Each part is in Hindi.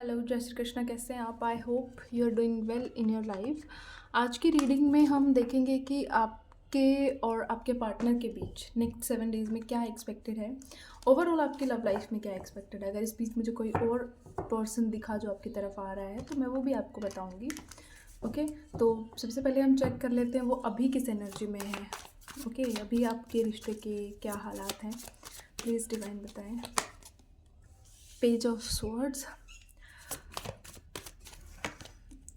हेलो, जय श्री कृष्ण। कैसे हैं आप? I hope you are doing well in your life. आज की रीडिंग में हम देखेंगे कि आपके और आपके पार्टनर के बीच नेक्स्ट 7 डेज़ में क्या एक्सपेक्टेड है। ओवरऑल आपकी लव लाइफ में क्या एक्सपेक्टेड है। अगर इस बीच मुझे कोई और पर्सन दिखा जो आपकी तरफ आ रहा है तो मैं वो भी आपको बताऊंगी। ओके, तो सबसे पहले हम चेक कर लेते हैं वो अभी किस एनर्जी में है। ओके, अभी आपके रिश्ते के क्या हालात हैं, प्लीज़ डिवाइन बताएं। Page of swords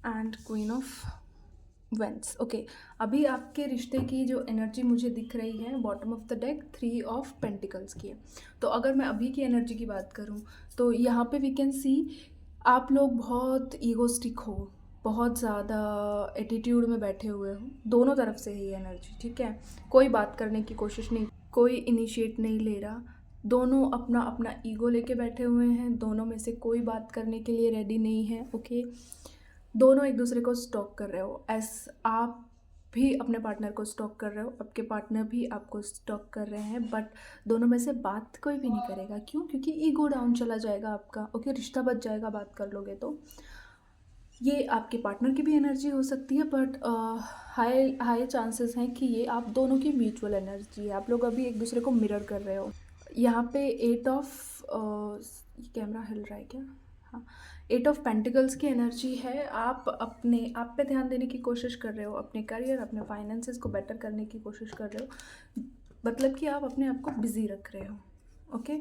and queen of wands. Okay, अभी आपके रिश्ते की जो एनर्जी मुझे दिख रही है bottom of the deck 3 of pentacles की है। तो अगर मैं अभी की एनर्जी की बात करूं तो यहाँ पे वी कैन सी आप लोग बहुत ईगोस्टिक हो, बहुत ज़्यादा एटीट्यूड में बैठे हुए हो। दोनों तरफ से है ये एनर्जी, ठीक है। कोई बात करने की कोशिश नहीं, कोई इनिशिएट नहीं ले रहा। दोनों अपना अपना ईगो लेके बैठे हुए हैं। दोनों में से कोई बात करने के लिए रेडी नहीं है। ओके, दोनों एक दूसरे को स्टॉक कर रहे हो। एस आप भी अपने पार्टनर को स्टॉक कर रहे हो, आपके पार्टनर भी आपको स्टॉक कर रहे हैं, बट दोनों में से बात कोई भी नहीं करेगा। क्यों? क्योंकि ईगो डाउन चला जाएगा आपका। ओके, रिश्ता बच जाएगा बात कर लोगे तो। ये आपके पार्टनर की भी एनर्जी हो सकती है, बट हाई हाई चांसेस हैं कि ये आप दोनों की म्यूचुअल एनर्जी है। आप लोग अभी एक दूसरे को मिरर कर रहे हो। यहाँ पे 8 ऑफ कैमरा हिल रहा है क्या? हाँ, 8 ऑफ पेंटिकल्स की एनर्जी है। आप अपने आप पे ध्यान देने की कोशिश कर रहे हो, अपने करियर, अपने फाइनेंसेस को बेटर करने की कोशिश कर रहे हो। मतलब कि आप अपने आप को बिजी रख रहे हो। ओके,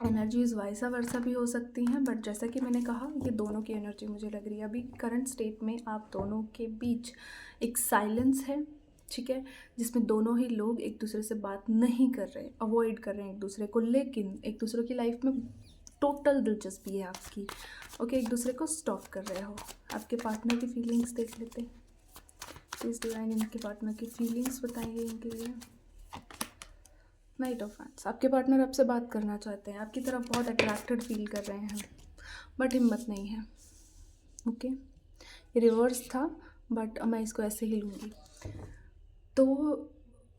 एनर्जीज वाइसा वर्सा भी हो सकती हैं, बट जैसा कि मैंने कहा ये दोनों की एनर्जी मुझे लग रही है। अभी करंट स्टेट में आप दोनों के बीच एक साइलेंस है, ठीक है, जिसमें दोनों ही लोग एक दूसरे से बात नहीं कर रहे, अवॉइड कर रहे हैं एक दूसरे को, लेकिन एक दूसरे की लाइफ में टोटल दिलचस्पी है आपकी। ओके, एक दूसरे को स्टॉप कर रहे हो। आपके पार्टनर की फीलिंग्स देख लेते हैं। प्लीज़ डिवाइन इनके पार्टनर की फीलिंग्स बताइए इनके लिए। Night of wands. आपके पार्टनर आपसे बात करना चाहते हैं, आपकी तरफ बहुत अट्रैक्टेड फील कर रहे हैं, बट हिम्मत नहीं है। ओके, ये रिवर्स था, बट मैं इसको ऐसे ही लूँगी। तो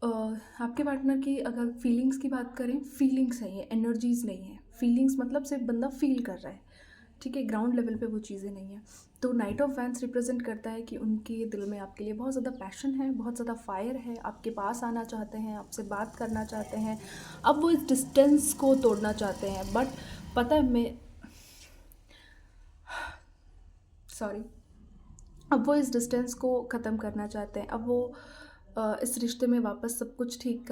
आपके पार्टनर की अगर फीलिंग्स की बात करें, फीलिंग्स है ये, एनर्जीज नहीं है। फीलिंग्स मतलब सिर्फ बंदा फील कर रहा है, ठीक है, ग्राउंड लेवल पे वो चीज़ें नहीं है। तो नाइट ऑफ वैंस रिप्रेजेंट करता है कि उनके दिल में आपके लिए बहुत ज़्यादा पैशन है, बहुत ज़्यादा फायर है, आपके पास आना चाहते हैं, आपसे बात करना चाहते हैं। अब वो इस डिस्टेंस को तोड़ना चाहते हैं, बट पता है मैं सॉरी अब वो इस डिस्टेंस को ख़त्म करना चाहते हैं। अब वो इस रिश्ते में वापस सब कुछ ठीक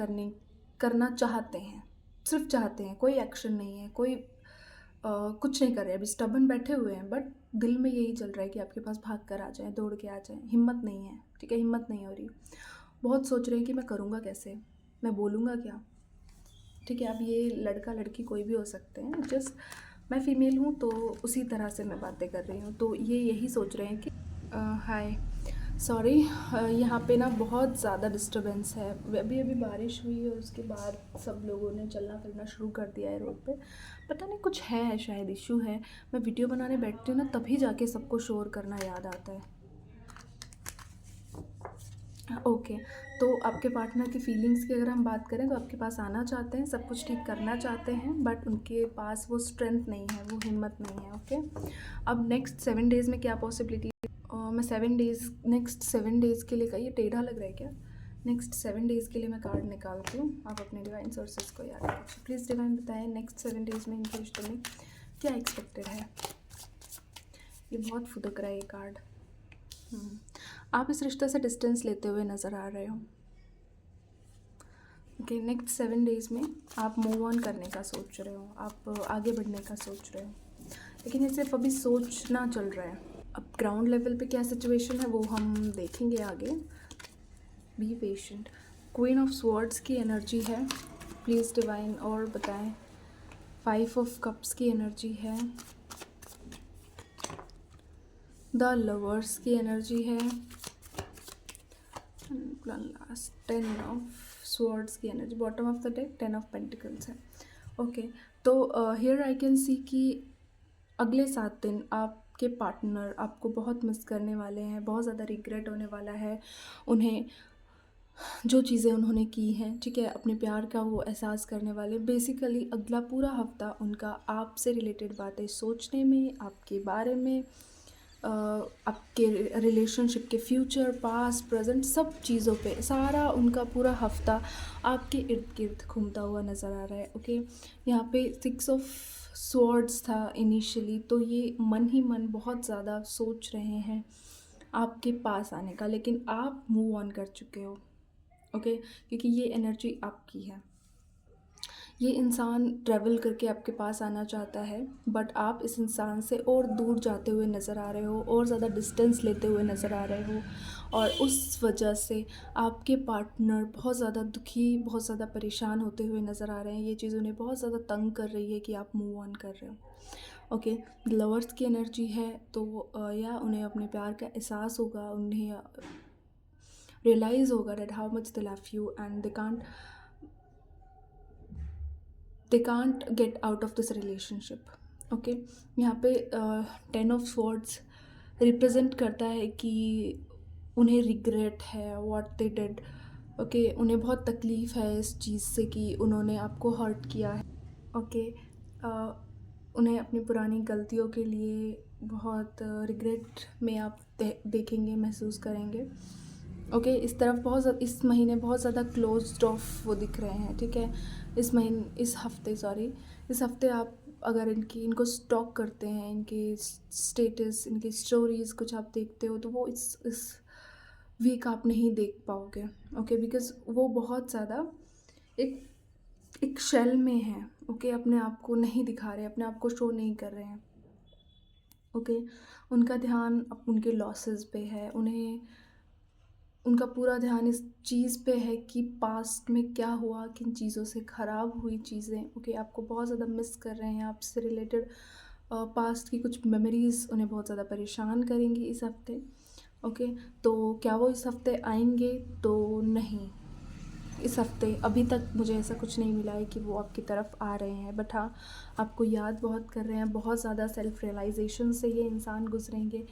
करना चाहते हैं, सिर्फ चाहते हैं। कोई एक्शन नहीं है, कोई कुछ नहीं कर रहे, अभी स्टबन बैठे हुए हैं, बट दिल में यही चल रहा है कि आपके पास भाग कर आ जाएं, दौड़ के आ जाएं। हिम्मत नहीं है, ठीक है, हिम्मत नहीं हो रही। बहुत सोच रहे हैं कि मैं करूँगा कैसे, मैं बोलूँगा क्या, ठीक है। अब ये लड़का लड़की कोई भी हो सकते हैं, जस्ट मैं फ़ीमेल हूँ तो उसी तरह से मैं बातें कर रही हूँ। तो ये यही सोच रहे हैं कि हाय सॉरी, यहाँ पे ना बहुत ज़्यादा डिस्टरबेंस है। अभी अभी बारिश हुई है और उसके बाद सब लोगों ने चलना फिरना शुरू कर दिया है रोड पे। पता नहीं कुछ है, शायद इशू है। मैं वीडियो बनाने बैठती हूँ ना तभी जाके सबको शोर करना याद आता है। ओके, तो आपके पार्टनर की फीलिंग्स की अगर हम बात करें तो आपके पास आना चाहते हैं, सब कुछ ठीक करना चाहते हैं, बट उनके पास वो स्ट्रेंथ नहीं है, वो हिम्मत नहीं है। ओके, अब नेक्स्ट 7 डेज़ में क्या पॉसिबिलिटी, मैं 7 डेज़, नेक्स्ट 7 डेज़ के लिए का ये टेढ़ा लग रहा है क्या? नेक्स्ट 7 डेज़ के लिए मैं कार्ड निकालती हूँ। आप अपने डिवाइन सोर्सेज को याद रखिए। प्लीज़ डिवाइन बताएं नेक्स्ट 7 डेज़ में इनके रिश्ते में क्या एक्सपेक्टेड है। ये बहुत फुदक रहा है ये कार्ड। आप इस रिश्ते से डिस्टेंस लेते हुए नज़र आ रहे हो। ओके, नेक्स्ट 7 डेज़ में आप मूव ऑन करने का सोच रहे हो, आप आगे बढ़ने का सोच रहे हो, लेकिन ये सिर्फ अभी सोचना चल रहा है। अब ग्राउंड लेवल पे क्या सिचुएशन है वो हम देखेंगे आगे। Be patient. Queen of swords की एनर्जी है, प्लीज़ डिवाइन और बताएं। 5 ऑफ कप्स की एनर्जी है, द लवर्स की एनर्जी है, लास्ट 10 ऑफ स्वॉर्ड्स की energy. Bottom of the deck 10 of pentacles है। ओके, तो हियर आई कैन सी कि अगले 7 दिन आपके पार्टनर आपको बहुत मिस करने वाले हैं, बहुत ज़्यादा रिग्रेट होने वाला है उन्हें। जो चीज़ें उन्होंने की हैं, ठीक है, अपने प्यार का वो एहसास करने वाले। बेसिकली अगला पूरा हफ़्ता उनका आपसे रिलेटेड बातें सोचने में, आपके बारे में, आपके रिलेशनशिप के फ्यूचर, पास्ट, प्रेज़ेंट सब चीज़ों पे सारा उनका पूरा हफ़्ता आपके इर्द-गिर्द घूमता हुआ नज़र आ रहा है, ओके। यहाँ पे 6 ऑफ स्वॉर्ड्स था इनिशियली, तो ये मन ही मन बहुत ज़्यादा सोच रहे हैं आपके पास आने का, लेकिन आप मूव ऑन कर चुके हो, ओके, क्योंकि ये एनर्जी आपकी है। ये इंसान ट्रैवल करके आपके पास आना चाहता है, बट आप इस इंसान से और दूर जाते हुए नज़र आ रहे हो, और ज़्यादा डिस्टेंस लेते हुए नज़र आ रहे हो, और उस वजह से आपके पार्टनर बहुत ज़्यादा दुखी, बहुत ज़्यादा परेशान होते हुए नज़र आ रहे हैं। ये चीज़ उन्हें बहुत ज़्यादा तंग कर रही है कि आप मूव ऑन कर रहे हो, ओके। लवर्स की एनर्जी है, तो या उन्हें अपने प्यार का एहसास होगा, उन्हें रियलाइज़ होगा that how much they love you and they can't get out of this relationship, okay. यहाँ पे 10 ऑफ स्वॉर्ड्स रिप्रेजेंट करता है कि उन्हें रिग्रेट है व्हाट दे डिड, ओके। उन्हें बहुत तकलीफ़ है इस चीज़ से कि उन्होंने आपको हर्ट किया है, ओके। उन्हें अपनी पुरानी गलतियों के लिए बहुत रिग्रेट में आप देखेंगे, महसूस करेंगे, ओके। इस महीने बहुत ज़्यादा क्लोज्ड ऑफ वो दिख रहे हैं, ठीक है। इस हफ्ते आप अगर इनको स्टॉक करते हैं, इनके स्टेटस, इनकी स्टोरीज़ कुछ आप देखते हो, तो वो इस वीक आप नहीं देख पाओगे, ओके, बिकॉज़ वो बहुत ज़्यादा एक एक शेल में है, ओके। अपने आप को नहीं दिखा रहे, अपने आप को शो नहीं कर रहे हैं, ओके। उनका ध्यान अब उनके लॉसेस पे है, उनका पूरा ध्यान इस चीज़ पे है कि पास्ट में क्या हुआ, किन चीज़ों से ख़राब हुई चीज़ें, ओके। आपको बहुत ज़्यादा मिस कर रहे हैं, आपसे रिलेटेड पास्ट की कुछ मेमोरीज़ उन्हें बहुत ज़्यादा परेशान करेंगी इस हफ्ते, ओके। तो क्या वो इस हफ्ते आएंगे? तो नहीं, इस हफ्ते अभी तक मुझे ऐसा कुछ नहीं मिला है कि वो आपकी तरफ आ रहे हैं, बट हाँ, आपको याद बहुत कर रहे हैं। बहुत ज़्यादा सेल्फ रियलाइजेशन से ये इंसान गुजरेंगे,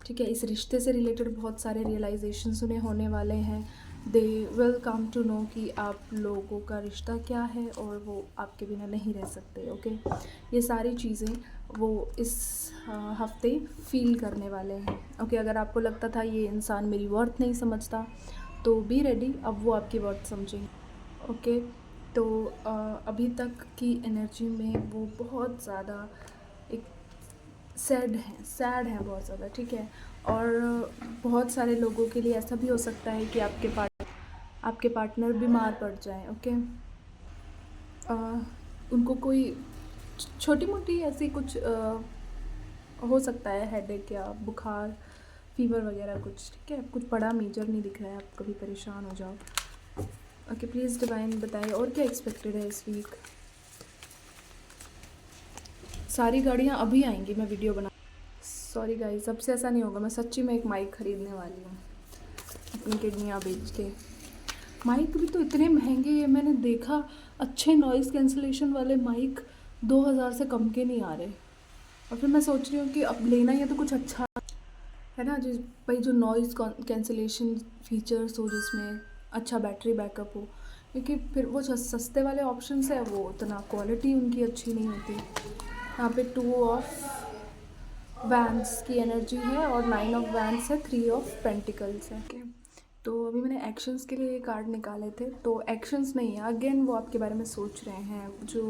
ठीक है। इस रिश्ते से रिलेटेड बहुत सारे रियलाइजेशंस उन्हें होने वाले हैं। They will come to know कि आप लोगों का रिश्ता क्या है, और वो आपके बिना नहीं रह सकते, ओके। ये सारी चीज़ें वो इस हफ्ते फील करने वाले हैं, ओके। अगर आपको लगता था ये इंसान मेरी वर्थ नहीं समझता, तो बी रेडी, अब वो आपकी वर्थ समझेंगे, ओके। तो अभी तक की एनर्जी में वो बहुत ज़्यादा एक सैड हैं बहुत ज़्यादा, ठीक है। और बहुत सारे लोगों के लिए ऐसा भी हो सकता है कि आपके पार्टनर बीमार पड़ जाएं, ओके। उनको कोई छोटी मोटी ऐसी कुछ हो सकता है, हेडेक या बुखार, फीवर वगैरह कुछ, ठीक है। कुछ बड़ा मेजर नहीं दिख रहा है, आप कभी परेशान हो जाओ, ओके। प्लीज़ डिवाइन बताइए और क्या एक्सपेक्टेड है इस वीक। सारी गाड़ियाँ अभी आएंगी, मैं वीडियो बना, सॉरी गाइस, अब से ऐसा नहीं होगा। मैं सच्ची में एक माइक ख़रीदने वाली हूँ अपनी किडनियाँ बेच के। माइक भी तो इतने महंगे हैं, मैंने देखा अच्छे नॉइज़ कैंसलेशन वाले माइक 2000 से कम के नहीं आ रहे, और फिर मैं सोच रही हूँ कि अब लेना ही है तो कुछ अच्छा है ना, जिस भाई जो नॉइज़ कैंसलेशन फीचर्स हो, जिसमें अच्छा बैटरी बैकअप हो, क्योंकि फिर वो जो सस्ते वाले ऑप्शन है वो उतना क्वालिटी उनकी अच्छी नहीं होती। यहाँ पे 2 ऑफ वैंस की एनर्जी है, और 9 ऑफ वैंस है, 3 ऑफ पेंटिकल्स है, ओके। तो अभी मैंने एक्शंस के लिए ये कार्ड निकाले थे, तो एक्शंस नहीं है, अगेन वो आपके बारे में सोच रहे हैं। जो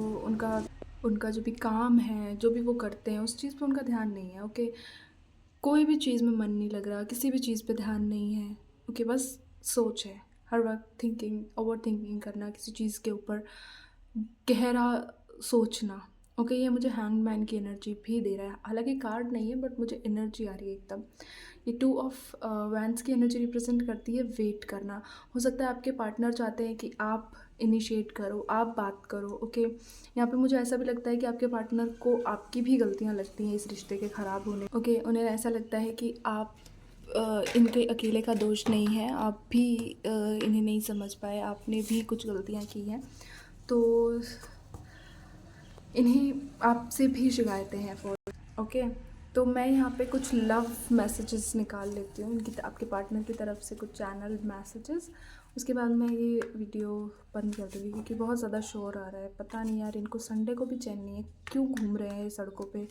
उनका जो भी काम है, जो भी वो करते हैं, उस चीज़ पे उनका ध्यान नहीं है, ओके। कोई भी चीज़ में मन नहीं लग रहा, किसी भी चीज़ पे ध्यान नहीं है, ओके। बस सोच है, हर वक्त थिंकिंग, ओवर थिंकिंग करना, किसी चीज़ के ऊपर गहरा सोचना, ओके। ये मुझे हैंगमैन की एनर्जी भी दे रहा है, हालांकि कार्ड नहीं है, बट मुझे एनर्जी आ रही है एकदम। ये 2 ऑफ वैंस की एनर्जी रिप्रेजेंट करती है वेट करना। हो सकता है आपके पार्टनर चाहते हैं कि आप इनिशिएट करो, आप बात करो, ओके। यहाँ पे मुझे ऐसा भी लगता है कि आपके पार्टनर को आपकी भी गलतियाँ लगती हैं इस रिश्ते के ख़राब होने, ओके। उन्हें ऐसा लगता है कि आप इनके अकेले का दोष नहीं है, आप भी इन्हें नहीं समझ पाए, आपने भी कुछ गलतियाँ की हैं, तो इन्हें आपसे भी शिकायतें हैं ओके। तो मैं यहाँ पे कुछ लव मैसेजेस निकाल लेती हूँ, इनकी आपके पार्टनर की तरफ से कुछ चैनल मैसेजेस, उसके बाद मैं ये वीडियो बंद कर दूँगी क्योंकि बहुत ज़्यादा शोर आ रहा है। पता नहीं यार, इनको संडे को भी चैन नहीं है, क्यों घूम रहे हैं सड़कों पे।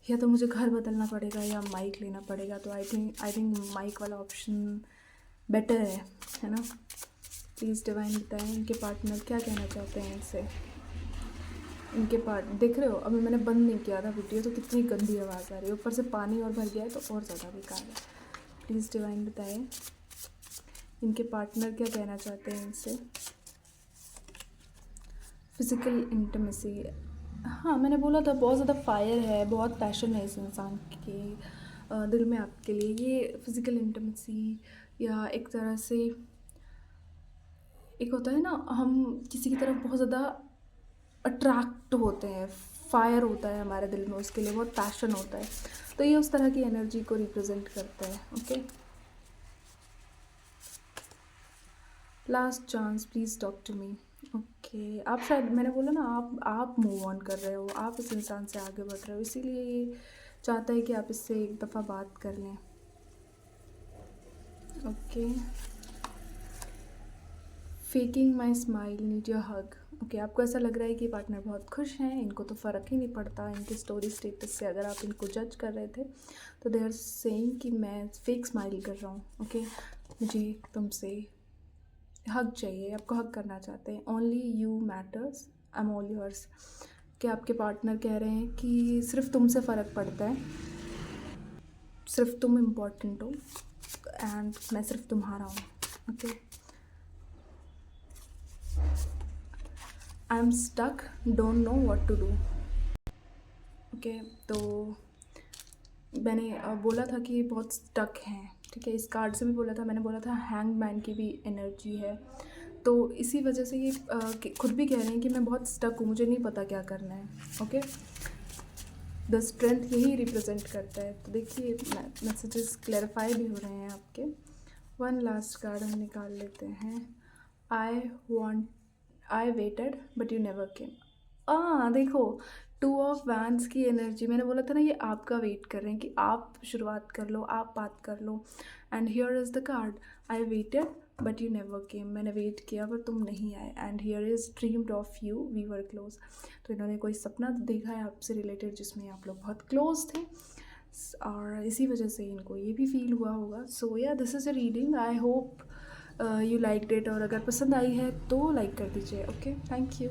या तो मुझे घर बदलना पड़ेगा या माइक लेना पड़ेगा। तो आई थिंक माइक वाला ऑप्शन बेटर है ना। प्लीज़ डिवाइन बताएं इनके पार्टनर क्या कहना चाहते हैं इनसे। इनके पार्ट देख रहे हो, अभी मैंने बंद नहीं किया था वीडियो, तो कितनी गंदी आवाज़ आ रही है। ऊपर से पानी और भर गया है तो और ज़्यादा बेकार है। प्लीज़ डिवाइन बताएं इनके पार्टनर क्या कहना चाहते हैं इनसे। फिज़िकल इंटीमेसी, हाँ मैंने बोला था बहुत ज़्यादा फायर है, बहुत पैशन है इस इंसान के दिल में आपके लिए। ये फिज़िकल इंटीमेसी या एक तरह से एक होता है ना, हम किसी की तरफ बहुत ज़्यादा अट्रैक्ट होते हैं, फायर होता है हमारे दिल में उसके लिए, बहुत पैशन होता है। तो ये उस तरह की एनर्जी को रिप्रेजेंट करता है। Okay, last chance, please talk to me. Okay, आप शायद, मैंने बोला ना, आप मूव ऑन कर रहे हो, आप इस इंसान से आगे बढ़ रहे हो, इसीलिए ये चाहता है कि आप इससे एक दफ़ा बात कर लें। Okay, faking my smile, need your hug. Okay, आपको ऐसा लग रहा है कि पार्टनर बहुत खुश हैं, इनको तो फ़र्क ही नहीं पड़ता इनके स्टोरी स्टेटस से। अगर आप इनको जज कर रहे थे तो दे आर सेइंग कि मैं फेक स्माइल कर रहा हूँ। ओके, मुझे तुमसे हग चाहिए, आपको हग करना चाहते हैं। Only you matters, I am all yours. कि आपके पार्टनर कह रहे हैं कि सिर्फ तुमसे फ़र्क पड़ता है, सिर्फ तुम इम्पोर्टेंट हो एंड मैं सिर्फ तुम्हारा हूँ। Okay, I am stuck, don't know what to do. Okay, तो मैंने बोला था कि बहुत स्टक हैं, ठीक है। इस कार्ड से भी बोला था, मैंने बोला था हैंग मैन की भी एनर्जी है। तो इसी वजह से ये खुद भी कह रहे हैं कि मैं बहुत स्टक हूँ, मुझे नहीं पता क्या करना है। ओके, द स्ट्रेंथ यही रिप्रेजेंट करता है। तो देखिए मैसेजेस क्लैरिफाई भी हो रहे हैं आपके। वन लास्ट कार्ड हम निकाल लेते हैं। आई वेटेड बट यू नेवर केम। देखो, टू ऑफ वैंड्स की एनर्जी, मैंने बोला था ना ये आपका वेट कर रहे हैं कि आप शुरुआत कर लो, आप बात कर लो। And here is the card, I waited but you never came, मैंने वेट किया पर तुम नहीं आए। And here is dreamed of you, we were close. तो इन्होंने कोई सपना देखा है आपसे रिलेटेड जिसमें आप लोग बहुत क्लोज थे, और इसी वजह से इनको ये भी फील हुआ होगा। सो या this is a reading, I hope you like it, और अगर पसंद आई है तो लाइक कर दीजिए। Okay, thank you.